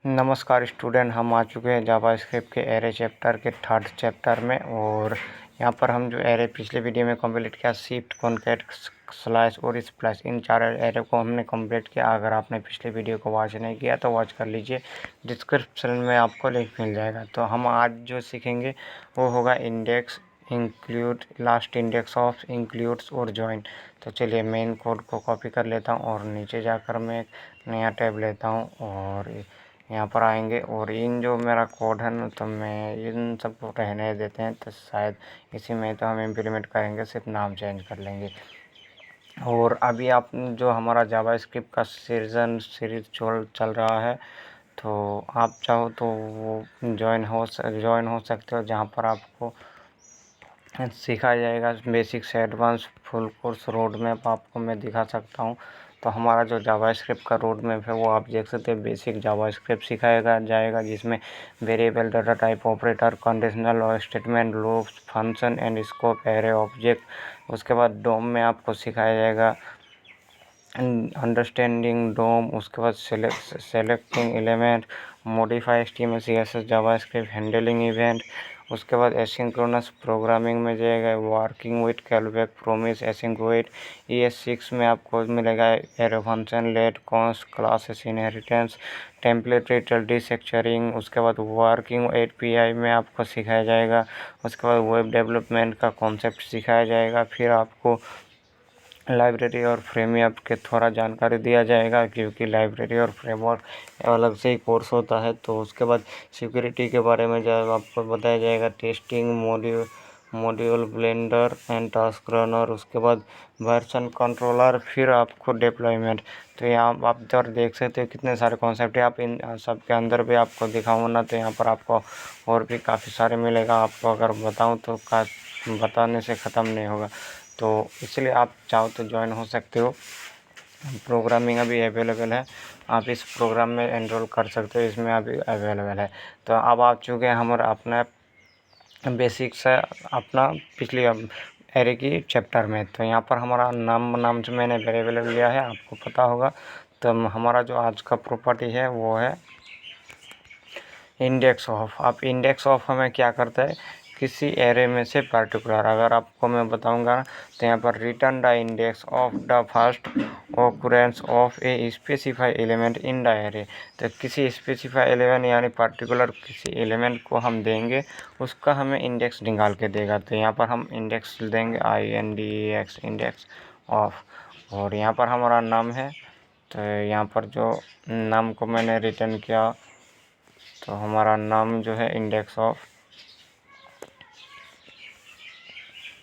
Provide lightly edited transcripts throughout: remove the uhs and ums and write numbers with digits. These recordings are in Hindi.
नमस्कार स्टूडेंट, हम आ चुके हैं जावास्क्रिप्ट के एरे चैप्टर के थर्ड चैप्टर में। और यहाँ पर हम जो एरे पिछले वीडियो में कंप्लीट किया, शिफ्ट, कॉन्कैट, स्लैश और स्प्लैश, इन चार एरे को हमने कंप्लीट किया। अगर आपने पिछले वीडियो को वॉच नहीं किया तो वॉच कर लीजिए, डिस्क्रिप्शन में आपको लिंक मिल जाएगा। तो हम आज जो सीखेंगे वो होगा index, include, last index of, includes और जॉइन। तो चलिए मेन कोड को कॉपी कर लेता हूँ और नीचे जाकर मैं एक नया टैब लेता हूँ और यहाँ पर आएंगे। और इन जो मेरा कोड है ना, तो मैं इन सबको रहने देते हैं, तो शायद इसी में तो हम इम्प्लीमेंट करेंगे, सिर्फ नाम चेंज कर लेंगे। और अभी आप जो हमारा जावास्क्रिप्ट का सीरीज चल रहा है, तो आप चाहो तो वो ज्वाइन हो सकते हो, जहाँ पर आपको सिखाया जाएगा बेसिक से advance full course road map आपको मैं दिखा सकता हूँ। तो हमारा जो जावास्क्रिप्ट का रोड मैप है वो आप देख सकते हैं। बेसिक जावास्क्रिप्ट सिखाया जाएगा, जिसमें variable, data type, operator, conditional और statement, loops, function and scope, array, object. उसके बाद डोम में आपको सिखाया जाएगा अंडरस्टैंडिंग डोम। उसके बाद selecting element, modify HTML CSS JavaScript, handling event. उसके बाद एसिंक्रोनस प्रोग्रामिंग में जाएगा working with callback, promise, async await. ES6 में आपको मिलेगा arrow function, let, const, classes, inheritance, template, destructuring. उसके बाद वर्किंग API में आपको सिखाया जाएगा। उसके बाद वेब डेवलपमेंट का कॉन्सेप्ट सिखाया जाएगा। फिर आपको लाइब्रेरी और फ्रेमवर्क के थोड़ा जानकारी दिया जाएगा, क्योंकि लाइब्रेरी और फ्रेमवर्क अलग से ही कोर्स होता है। तो उसके बाद सिक्योरिटी के बारे में जब आपको बताया जाएगा, testing, module blender and task runner. उसके बाद वर्जन कंट्रोलर, फिर आपको डिप्लॉयमेंट। तो यहाँ आप इधर देख सकते हो कितने सारे कॉन्सेप्ट है। आप इन सब के अंदर भी आपको दिखाऊँ ना, तो यहाँ पर आपको और भी काफ़ी सारे मिलेगा। आपको अगर बताऊँ तो बताने से ख़त्म नहीं होगा। तो इसलिए आप चाहो तो ज्वाइन हो सकते हो। प्रोग्रामिंग अभी अवेलेबल है, आप इस प्रोग्राम में एनरोल कर सकते हो, इसमें अभी अवेलेबल है। तो अब आ चुके हैं हमारा अपना बेसिक्स है अपना पिछली एरे की चैप्टर में। तो यहाँ पर हमारा नाम से मैंने वेरिएबल लिया है, आपको पता होगा। तो हमारा जो आज का प्रॉपर्टी है वो है इंडेक्स ऑफ। अब इंडेक्स ऑफ हमें क्या करता है, किसी एरे में से पर्टिकुलर, अगर आपको मैं बताऊंगा तो यहाँ पर return the index of the first occurrence of A specify element in the array. तो किसी स्पेसिफाई एलिमेंट यानी पर्टिकुलर किसी एलिमेंट को हम देंगे, उसका हमें इंडेक्स निकाल के देगा। तो यहाँ पर हम इंडेक्स देंगे INDEX, इंडेक्स ऑफ। और यहाँ पर हमारा नाम है, तो यहाँ पर जो नाम को मैंने रिटर्न किया, तो हमारा नाम जो है इंडेक्स ऑफ।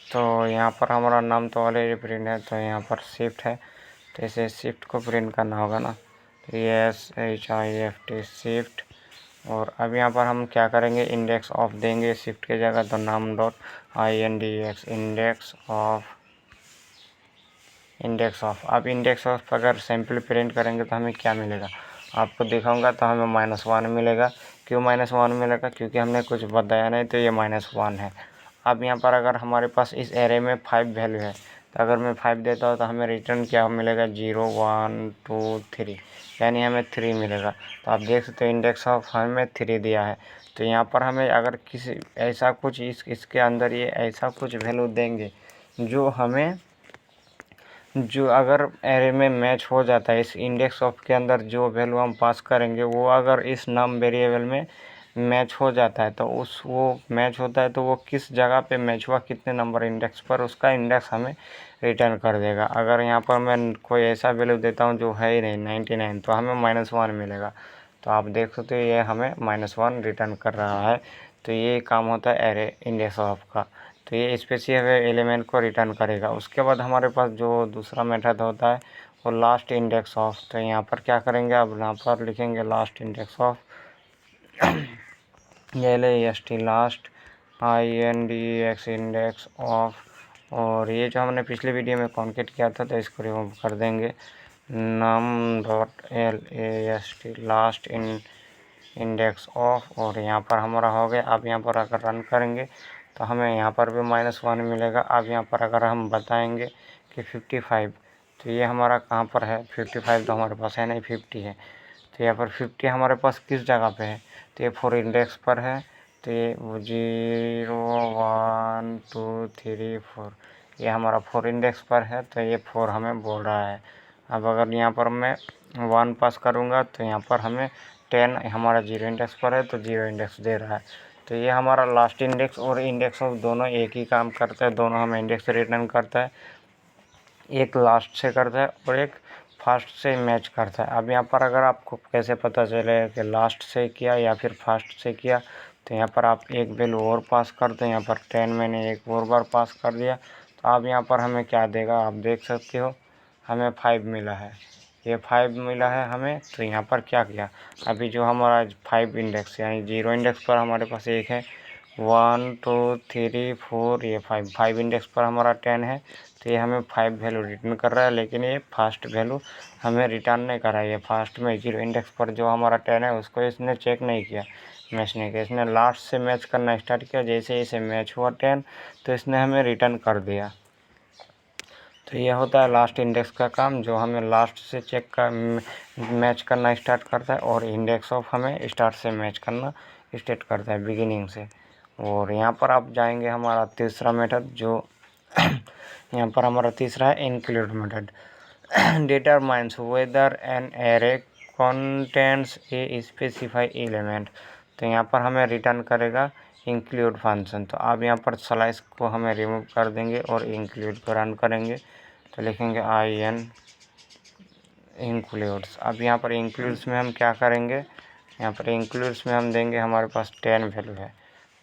तो यहाँ पर हमारा नाम तो ऑलरेडी प्रिंट है, तो यहाँ पर शिफ्ट है, तो इसे शिफ्ट को प्रिंट करना होगा ना। तो SHIFT शिफ्ट। और अब यहाँ पर हम क्या करेंगे, इंडेक्स ऑफ देंगे शिफ्ट की जगह, तो नाम डॉट INDEX, इंडेक्स ऑफ। अब इंडेक्स ऑफ अगर सैम्पल प्रिंट करेंगे तो हमें क्या मिलेगा, आपको दिखाऊंगा। तो हमें -1 मिलेगा। क्यों -1 मिलेगा, क्योंकि हमने कुछ बताया नहीं, तो ये -1 है। अब यहाँ पर अगर हमारे पास इस एरे में 5 वैल्यू है, तो अगर मैं 5 देता हूँ तो हमें रिटर्न क्या मिलेगा, 0 1 2 3, यानी हमें 3 मिलेगा। तो आप देख सकते हो इंडेक्स ऑफ हमें 3 दिया है। तो यहाँ पर हमें अगर किसी ऐसा कुछ इसके अंदर ये ऐसा कुछ वैल्यू देंगे जो अगर एरे में मैच हो जाता है, इस इंडेक्स ऑफ के अंदर जो वैल्यू हम पास करेंगे वो अगर इस नम वेरिएबल में मैच हो जाता है, तो वो मैच होता है, तो वो किस जगह पे मैच हुआ, कितने नंबर इंडेक्स पर, उसका इंडेक्स हमें रिटर्न कर देगा। अगर यहाँ पर मैं कोई ऐसा वैल्यू देता हूँ जो है ही नहीं, 99, तो हमें -1 मिलेगा। तो आप देख सकते हो ये हमें -1 रिटर्न कर रहा है। तो ये काम होता है एरे इंडेक्स ऑफ का। तो ये स्पेसिफिक एलिमेंट को रिटर्न करेगा। उसके बाद हमारे पास जो दूसरा मेथड होता है वो लास्ट इंडेक्स ऑफ। तो यहाँ पर क्या करेंगे, अब यहाँ पर लिखेंगे last index of, LAST, last INDEX, index of. और ये जो हमने पिछले वीडियो में कॉन्केट किया था, तो इसको रिमूव कर देंगे, num.last, लास्ट इंडेक्स ऑफ। और यहाँ पर हमारा हो गया। अब यहाँ पर अगर रन करेंगे तो हमें यहाँ पर भी -1 मिलेगा। अब यहाँ पर अगर हम बताएंगे कि 55, तो ये हमारा कहाँ पर है, 55 तो हमारे पास है नहीं, 50 है। तो यहाँ पर 50 हमारे पास किस जगह पे है, तो ये 4 इंडेक्स पर है। तो ये 0 1 2 3 4, ये हमारा 4 इंडेक्स पर है, तो ये 4 हमें बोल रहा है। अब अगर यहाँ पर मैं 1 पास करूँगा तो यहाँ पर हमें 10 हमारा 0 इंडेक्स पर है, तो 0 इंडेक्स दे रहा है। तो ये हमारा लास्ट इंडेक्स और इंडेक्स ऑफ दोनों एक ही काम करता है, दोनों हमें इंडेक्स रिटर्न करता है। एक लास्ट से करता है और एक फास्ट से मैच करता है। अब यहाँ पर अगर आपको कैसे पता चले कि लास्ट से किया या फिर फास्ट से किया, तो यहाँ पर आप एक वैल्यू और पास कर दो। यहाँ पर 10 मैंने एक और बार पास कर दिया, तो अब यहाँ पर हमें क्या देगा आप देख सकते हो, हमें 5 मिला है। ये 5 मिला है हमें। तो यहाँ पर क्या किया, अभी जो हमारा 5 इंडेक्स यानी 0 इंडेक्स पर हमारे पास एक है, 1 2 3 4, ये 5 इंडेक्स पर हमारा 10 है। तो ये हमें 5 वैल्यू रिटर्न कर रहा है, लेकिन ये फास्ट वैल्यू हमें रिटर्न नहीं कर रहा है। ये फास्ट में 0 इंडेक्स पर जो हमारा 10 है उसको इसने चेक नहीं किया, मैच नहीं किया। इसने लास्ट से मैच करना स्टार्ट किया, जैसे इसे मैच हुआ 10 तो इसने हमें रिटर्न कर दिया। तो ये होता है लास्ट इंडेक्स का काम, जो हमें लास्ट से चेक कर मैच करना स्टार्ट करता है, और इंडेक्स ऑफ हमें स्टार्ट से मैच करना स्टार्ट करता है, बिगिनिंग से। और यहाँ पर आप जाएंगे हमारा तीसरा मेथड, जो यहाँ पर हमारा तीसरा है include method. Determines weather an array contents A specify element. तो यहाँ पर हमें रिटर्न करेगा इंक्लूड फंक्शन। तो अब यहाँ पर स्लाइस को हमें रिमूव कर देंगे और इंक्लूड को रन करेंगे, तो लिखेंगे IN इंक्लूड्स। अब यहाँ पर इंक्लूड्स में हम क्या करेंगे, यहाँ पर इंक्लूड्स में हम देंगे, हमारे पास 10 वैल्यू है,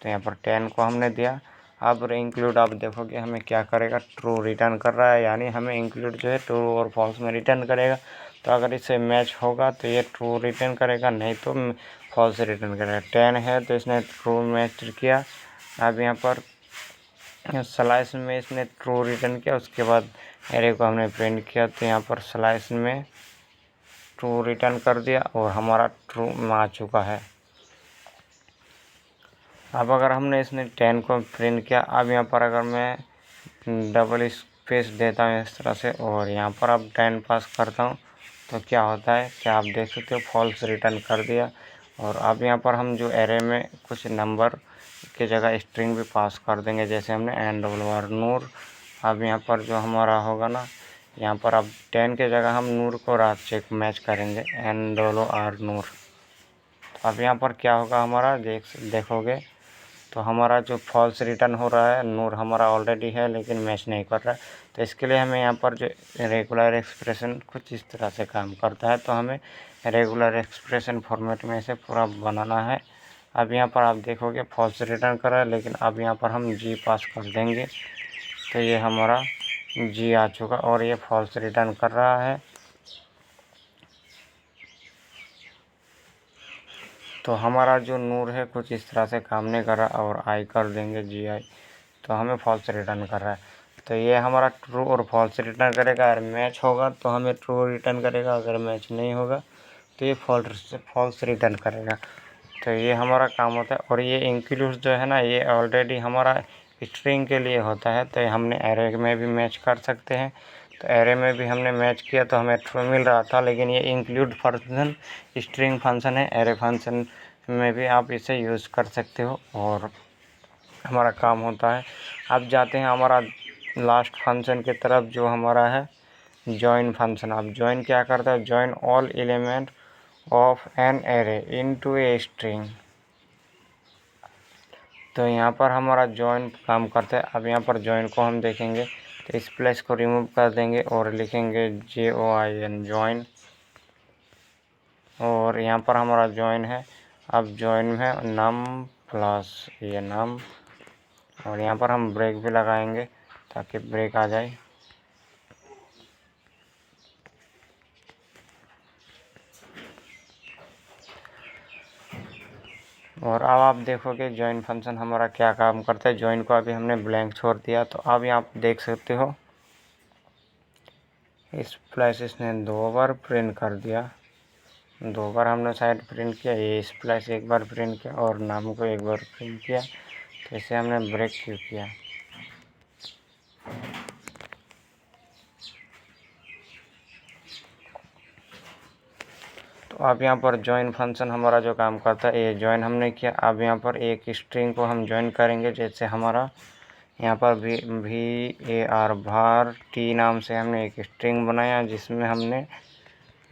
तो यहाँ पर 10 को हमने दिया। अब इंक्लूड आप देखोगे हमें क्या करेगा, ट्रू रिटर्न कर रहा है, यानी हमें इंक्लूड जो है ट्रू और फॉल्स में रिटर्न करेगा। तो अगर इससे मैच होगा तो ये ट्रू रिटर्न करेगा, नहीं तो फॉल्स रिटर्न करेगा। 10 है तो इसने ट्रू मैच किया। अब यहाँ पर स्लाइस में इसने ट्रू रिटर्न किया, उसके बाद एरे को हमने प्रिंट किया, तो यहाँ पर स्लाइस में ट्रू रिटर्न कर दिया और हमारा ट्रू में आ चुका है। अब अगर हमने इसने 10 को प्रिंट किया, अब यहाँ पर अगर मैं डबल स्पेस देता हूँ इस तरह से और यहाँ पर अब 10 पास करता हूँ, तो क्या होता है, क्या आप देख सकते हो, फॉल्स रिटर्न कर दिया। और अब यहाँ पर हम जो एरे में कुछ नंबर की जगह स्ट्रिंग भी पास कर देंगे, जैसे हमने NWR नूर। अब यहाँ पर जो हमारा होगा ना, यहाँ पर अब 10 के जगह हम नूर को रात चेक मैच करेंगे, NWR नूर। तो अब यहाँ पर क्या होगा हमारा, देखोगे तो हमारा जो फॉल्स रिटर्न हो रहा है, नूर हमारा ऑलरेडी है लेकिन मैच नहीं कर रहा है। तो इसके लिए हमें यहाँ पर जो रेगुलर एक्सप्रेशन कुछ इस तरह से काम करता है, तो हमें रेगुलर एक्सप्रेशन फॉर्मेट में इसे पूरा बनाना है। अब यहाँ पर आप देखोगे फॉल्स रिटर्न कर रहा है, लेकिन अब यहाँ पर हम G पास कर देंगे, तो ये हमारा G आ चुका और ये फॉल्स रिटर्न कर रहा है। तो हमारा जो नूर है कुछ इस तरह से काम नहीं कर रहा, और आई कर देंगे GI, तो हमें फॉल्स रिटर्न कर रहा है। तो ये हमारा ट्रू और फॉल्स रिटर्न करेगा। अगर मैच होगा तो हमें ट्रू रिटर्न करेगा, अगर मैच नहीं होगा तो ये फॉल्स रिटर्न करेगा। तो ये हमारा काम होता है। और ये इंक्लूड जो है ना, ये ऑलरेडी हमारा स्ट्रिंग के लिए होता है, तो हमने एरे में भी मैच कर सकते हैं। तो एरे में भी हमने मैच किया तो हमें ट्रू मिल रहा था, लेकिन ये इंक्लूड फंक्शन स्ट्रिंग फंक्शन है, एरे फंक्शन में भी आप इसे यूज़ कर सकते हो और हमारा काम होता है। अब जाते हैं हमारा लास्ट फंक्शन की तरफ, जो हमारा है जॉइन फंक्शन। अब जॉइन क्या करता है, join all element of an array into a string. तो यहाँ पर हमारा जॉइन काम करता है। अब यहाँ पर जॉइन को हम देखेंगे, तो इस प्लेस को रिमूव कर देंगे और लिखेंगे JOIN जॉइन। और यहाँ पर हमारा जॉइन है, अब जॉइन में है नम प्लस ये नम, और यहाँ पर हम ब्रेक भी लगाएंगे ताकि ब्रेक आ जाए। और अब आप देखोगे जॉइन फंक्शन हमारा क्या काम करता है। जॉइन को अभी हमने ब्लैंक छोड़ दिया, तो अब यहाँ आप देख सकते हो इस प्लस इसने 2 बार प्रिंट कर दिया, 2 बार हमने साइड प्रिंट किया, ये स्प्लाइस एक बार प्रिंट किया और नाम को एक बार प्रिंट किया। तो इसे हमने ब्रेक क्यों किया, तो तो अब यहाँ पर जॉइन फंक्शन हमारा जो काम करता है, ये जॉइन हमने किया। अब यहाँ पर एक स्ट्रिंग को हम जॉइन करेंगे। जैसे हमारा यहाँ पर var var t नाम से हमने एक स्ट्रिंग बनाया, जिसमें हमने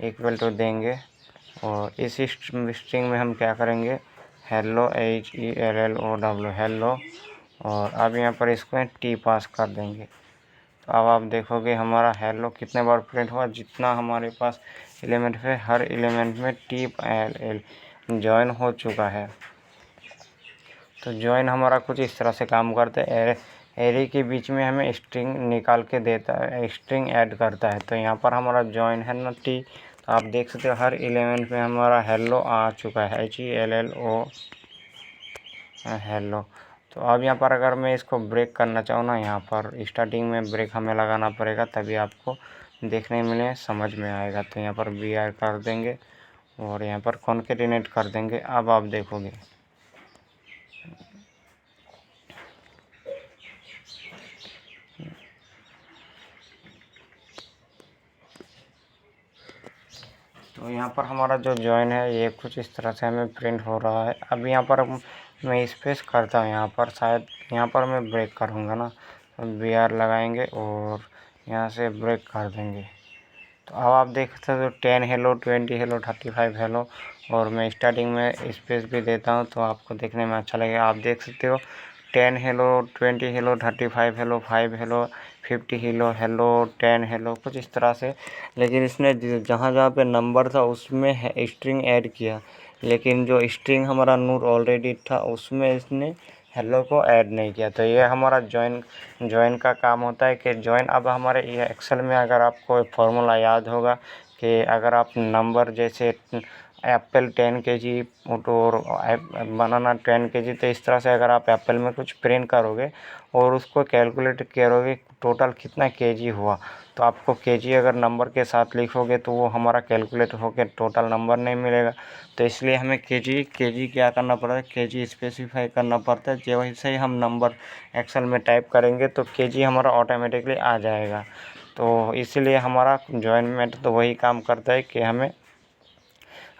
इक्वल टू देंगे। और इस स्ट्रिंग में हम क्या करेंगे, हेलो HELLO हेलो, और अब यहाँ पर इसको t पास कर देंगे। तो अब आप देखोगे हमारा हेलो कितने बार प्रिंट हुआ, जितना हमारे पास एलिमेंट है हर एलिमेंट में t जॉइन हो चुका है। तो जॉइन हमारा कुछ इस तरह से काम करता है। एरे के बीच में हमें स्ट्रिंग निकाल के देता है, स्ट्रिंग ऐड करता है। तो यहाँ पर हमारा जॉइन है ना टी, तो आप देख सकते हो हर एलिमेंट में हमारा हेलो आ चुका है, HELLO हेलो। तो अब यहाँ पर अगर मैं इसको ब्रेक करना चाहूँ ना, यहाँ पर स्टार्टिंग में ब्रेक हमें लगाना पड़ेगा, तभी आपको देखने में समझ में आएगा। तो यहाँ पर BR कर देंगे और यहाँ पर कॉन्केटिनेट कर देंगे। अब आप देखोगे तो यहाँ पर हमारा जो जॉइन है ये कुछ इस तरह से हमें प्रिंट हो रहा है। अब यहाँ पर मैं स्पेस करता हूँ, यहाँ पर शायद यहाँ पर मैं ब्रेक करूँगा ना, तो BR लगाएंगे और यहाँ से ब्रेक कर देंगे। तो अब आप देख सकते हो 10 हेलो, 20 हेलो, 35 हेलो, और मैं स्टार्टिंग में स्पेस भी देता हूँ तो आपको देखने में अच्छा लगेगा। आप देख सकते हो 10 hello, 20 hello, 35 hello, 5 hello, 50 hello hello, 10 hello, कुछ इस तरह से। लेकिन इसने जहाँ जहाँ पे नंबर था उसमें स्ट्रिंग ऐड किया, लेकिन जो स्ट्रिंग हमारा नूर ऑलरेडी था उसमें इसने हेलो को ऐड नहीं किया। तो ये हमारा जॉइन का काम होता है कि जॉइन। अब हमारे ये एक्सेल में अगर आपको एक फार्मूला याद होगा कि अगर आप नंबर जैसे एप्पल 10 kg और बनाना 10 kg, तो इस तरह से अगर आप एप्पल में कुछ प्रिंट करोगे और उसको कैलकुलेट करोगे टोटल कितना केजी हुआ, तो आपको केजी अगर नंबर के साथ लिखोगे तो वो हमारा कैलकुलेट होकर टोटल नंबर नहीं मिलेगा। तो इसलिए हमें केजी क्या करना पड़ता है, केजी स्पेसिफाई करना पड़ता है। जैसे ही हम नंबर एक्सेल में टाइप करेंगे तो केजी हमारा ऑटोमेटिकली आ जाएगा। तो इसलिए हमारा जॉइनमेंट तो वही काम करता है कि हमें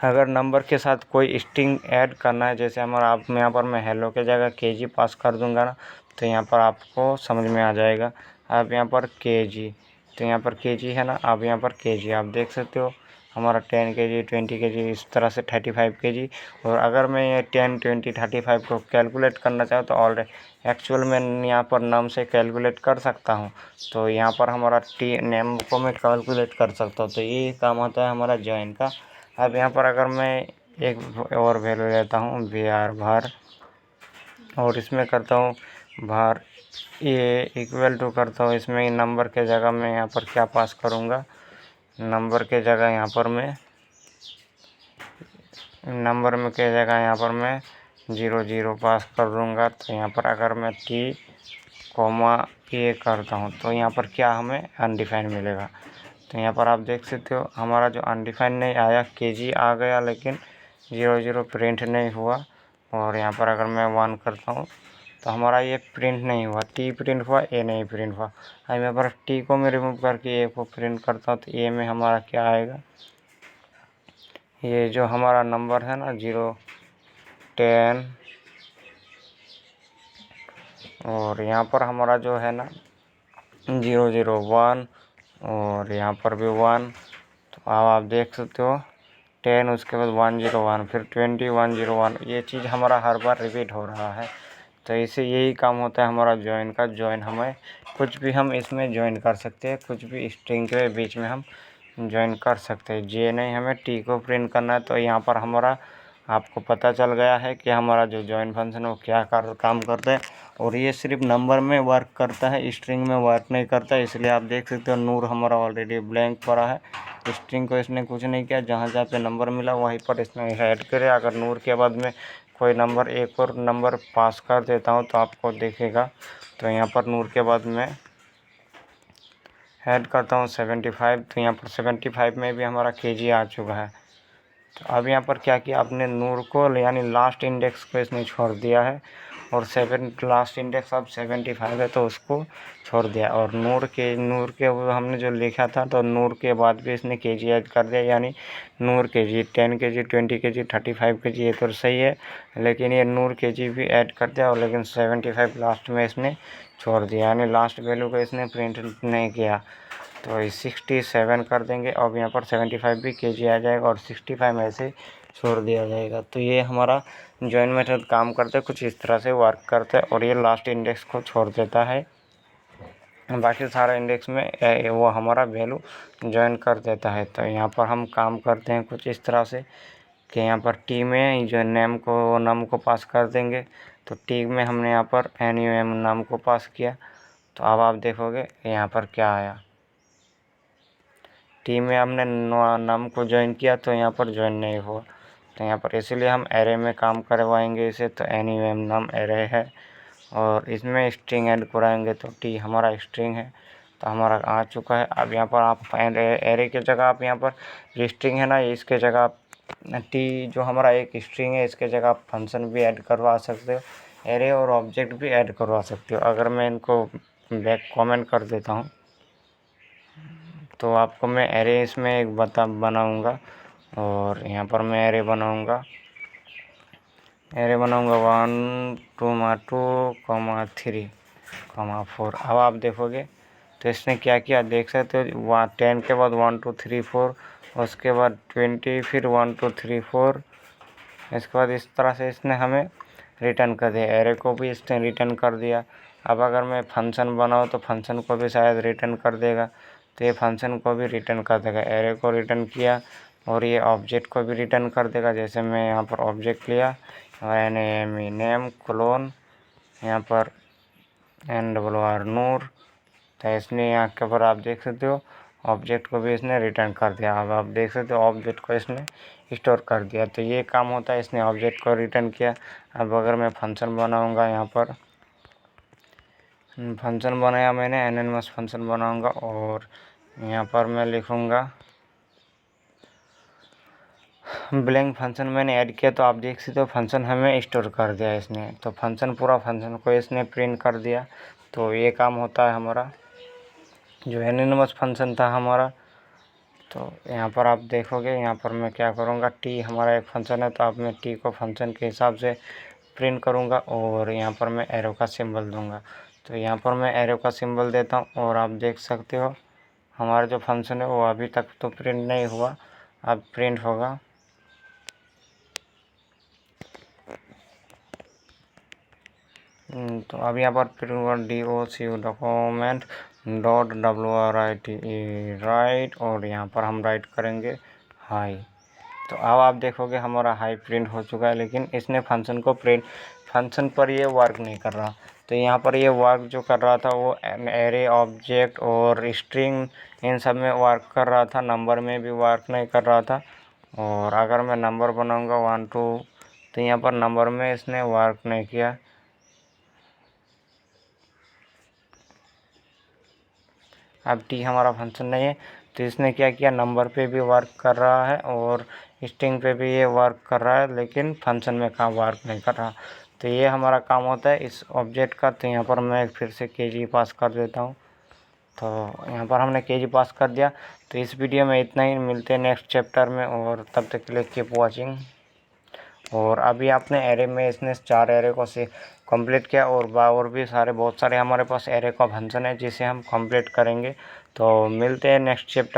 अगर नंबर के साथ कोई स्ट्रिंग ऐड करना है, जैसे हमारा आप यहाँ पर मैं हेलो के जगह केजी पास कर दूंगा ना, तो यहाँ पर आपको समझ में आ जाएगा। अब यहाँ पर केजी, तो यहाँ पर केजी है ना, अब यहाँ पर केजी आप देख सकते हो हमारा 10 kg, 20 kg, इस तरह से 35 kg। और अगर मैं ये 10, 20, 35 को कैलकुलेट करना चाहूँ तो ऑलरेडी एक्चुअल में यहाँ पर नाम से कैलकुलेट कर सकता हूँ। तो यहाँ पर हमारा नेम को मैं कैलकुलेट कर सकता हूँ। तो ये काम होता है हमारा जॉइन का। अब यहाँ पर अगर मैं एक और वैल्यू लेता हूँ var var, और इसमें करता हूँ var ये इक्वल टू करता हूँ, इसमें नंबर के जगह मैं यहाँ पर क्या पास करूँगा, नंबर के जगह यहाँ पर मैं यहाँ पर मैं 00 पास कर दूँगा। तो यहाँ पर अगर मैं t कोमा ये करता हूँ तो यहाँ पर क्या हमें अनडिफाइंड मिलेगा। तो यहाँ पर आप देख सकते हो हमारा जो अनडिफाइंड नहीं आया, केजी आ गया, लेकिन 00 प्रिंट नहीं हुआ। और यहाँ पर अगर मैं 1 करता हूँ तो हमारा ये प्रिंट नहीं हुआ, टी प्रिंट हुआ, ए नहीं प्रिंट हुआ। अब यहाँ पर टी को मैं रिमूव करके ए को प्रिंट करता हूँ तो ए में हमारा क्या आएगा, ये जो हमारा नंबर है ना 0, 10, और यहाँ पर हमारा जो है ना 001, और यहाँ पर भी 1। तो अब आप देख सकते हो 10, उसके बाद 101, फिर 20, 101, ये चीज़ हमारा हर बार रिपीट हो रहा है। तो इसे यही काम होता है हमारा जॉइन का। जॉइन हमें कुछ भी हम इसमें जॉइन कर सकते हैं, कुछ भी स्ट्रिंग के बीच में हम जॉइन कर सकते हैं। जे नहीं हमें टी को प्रिंट करना है। तो यहाँ पर हमारा आपको पता चल गया है कि हमारा जो जॉइन फंक्शन है वो क्या काम करता है। और ये सिर्फ नंबर में वर्क करता है, स्ट्रिंग में वर्क नहीं करता। इसलिए आप देख सकते हो नूर हमारा ऑलरेडी ब्लैंक पड़ा है, स्ट्रिंग को इसने कुछ नहीं किया, जहाँ जहाँ पे नंबर मिला वहीं पर इसने ऐड करे। अगर नूर के बाद में कोई नंबर, एक और नंबर पास कर देता हूँ तो आपको देखेगा। तो यहाँ पर नूर के बाद में ऐड करता हूँ 75, तो यहाँ पर 75 में भी हमारा केजी आ चुका है। तो अब यहाँ पर क्या किया आपने, नूर को यानी लास्ट इंडेक्स को इसने छोड़ दिया है और 7 लास्ट इंडेक्स अब 75 है तो उसको छोड़ दिया। और नूर के वो हमने जो लिखा था तो नूर के बाद भी इसने केजी ऐड कर दिया, यानी नूर केजी 10 केजी 20 केजी 35 केजी, ये तो सही है, लेकिन ये नूर केजी भी ऐड कर दिया, और लेकिन 75 लास्ट में इसने छोड़ दिया, यानी लास्ट वैल्यू को इसने प्रिंट नहीं किया। तो 67 कर देंगे, अब यहाँ पर 75 भी केजी आ जाएगा और 65 में ऐसे छोड़ दिया जाएगा। तो ये हमारा जॉइन मेथड काम करता है, कुछ इस तरह से वर्क करता है, और ये लास्ट इंडेक्स को छोड़ देता है, बाकी सारा इंडेक्स में वो हमारा वैल्यू जॉइन कर देता है। तो यहाँ पर हम काम करते हैं कुछ इस तरह से कि यहाँ पर टी में जो नम को पास कर देंगे। तो टी में हमने यहाँ पर NUM नम को पास किया, तो अब आप देखोगे यहाँ पर क्या आया, टी में हमने नम को ज्वाइन किया तो यहाँ पर ज्वाइन नहीं हुआ। तो यहाँ पर इसीलिए हम एरे में काम करवाएंगे इसे। तो NUM नम एरे है और इसमें स्ट्रिंग ऐड कराएंगे, तो टी हमारा स्ट्रिंग है, तो हमारा आ चुका है। अब यहाँ पर आप एरे की जगह आप यहाँ पर स्ट्रिंग है ना, इसके जगह आप टी जो हमारा एक स्ट्रिंग है इसके जगह आप फंक्शन भी ऐड करवा सकते हो, एरे और ऑब्जेक्ट भी ऐड करवा सकते हो। अगर मैं इनको बैक कमेंट कर देता हूँ तो आपको मैं एरे इसमें एक बनाऊँगा, और यहाँ पर मैं एरे बनाऊँगा 1 2 3 4। अब आप देखोगे तो इसने क्या किया, देख सकते हो, वहाँ 10 के बाद 1 2 3 4, उसके बाद 20, फिर 1 2 3 4, इसके बाद इस तरह से इसने हमें रिटर्न कर दिया, एरे को भी इसने रिटर्न कर दिया। अब अगर मैं फंक्शन बनाऊँ तो फंक्शन को भी शायद रिटर्न कर देगा, तो ये फंक्शन को भी रिटर्न कर देगा, एरे को रिटर्न किया, और ये ऑब्जेक्ट को भी रिटर्न कर देगा। जैसे मैं यहाँ पर ऑब्जेक्ट लिया नेम क्लोन, यहाँ पर NWR नूर, तो इसने यहाँ के ऊपर आप देख सकते हो ऑब्जेक्ट को भी इसने रिटर्न कर दिया। अब आप देख सकते हो ऑब्जेक्ट को इसने स्टोर कर दिया, तो ये काम होता है, इसने ऑब्जेक्ट को रिटर्न किया। अब अगर मैं फंक्शन बनाऊंगा, यहाँ पर फंक्शन बनाया मैंने, एनोनिमस फंक्शन बनाऊंगा, और यहाँ पर मैं लिखूंगा ब्लैंक फंक्शन मैंने ऐड किया। तो आप देख सकते हो फंक्शन हमें स्टोर कर दिया इसने, तो पूरा फंक्शन को इसने प्रिंट कर दिया। तो ये काम होता है हमारा जो एनोनिमस फंक्शन था हमारा। तो यहाँ पर आप देखोगे, यहाँ पर मैं क्या करूँगा, टी हमारा एक फंक्शन है, तो अब मैं टी को फंक्शन के हिसाब से प्रिंट करूँगा, और यहाँ पर मैं एरो का सिंबल दूँगा। तो यहाँ पर मैं एरो का सिंबल देता हूँ, और आप देख सकते हो हमारा जो फंक्शन है वो अभी तक तो प्रिंट नहीं हुआ, अब प्रिंट होगा। तो अब यहाँ पर print DOC document .write right, और यहाँ पर हम राइट करेंगे हाई। तो अब आप देखोगे हमारा हाई प्रिंट हो चुका है, लेकिन इसने फंक्शन पर ये वर्क नहीं कर रहा। तो यहाँ पर ये वर्क जो कर रहा था वो एरे, ऑब्जेक्ट और स्ट्रिंग, इन सब में वर्क कर रहा था, नंबर में भी वर्क नहीं कर रहा था। और अगर मैं नंबर बनाऊँगा 1 2, तो यहाँ पर नंबर में इसने वर्क नहीं किया। अब टी हमारा फंक्शन नहीं है, तो इसने क्या किया, नंबर पे भी वर्क कर रहा है और स्ट्रिंग पे भी ये वर्क कर रहा है, लेकिन फंक्शन में काम वर्क नहीं कर रहा। तो ये हमारा काम होता है इस ऑब्जेक्ट का। तो यहाँ पर मैं फिर से केजी पास कर देता हूँ। तो यहाँ पर हमने केजी पास कर दिया। तो इस वीडियो में इतना ही, मिलते हैं नेक्स्ट चैप्टर में, और तब तक के लिए कीप वॉचिंग। और अभी आपने एरे में इसने 4 एरे को से कंप्लीट किया, और भी बहुत सारे हमारे पास एरे का फंक्शन है जिसे हम कंप्लीट करेंगे। तो मिलते हैं नेक्स्ट चैप्टर।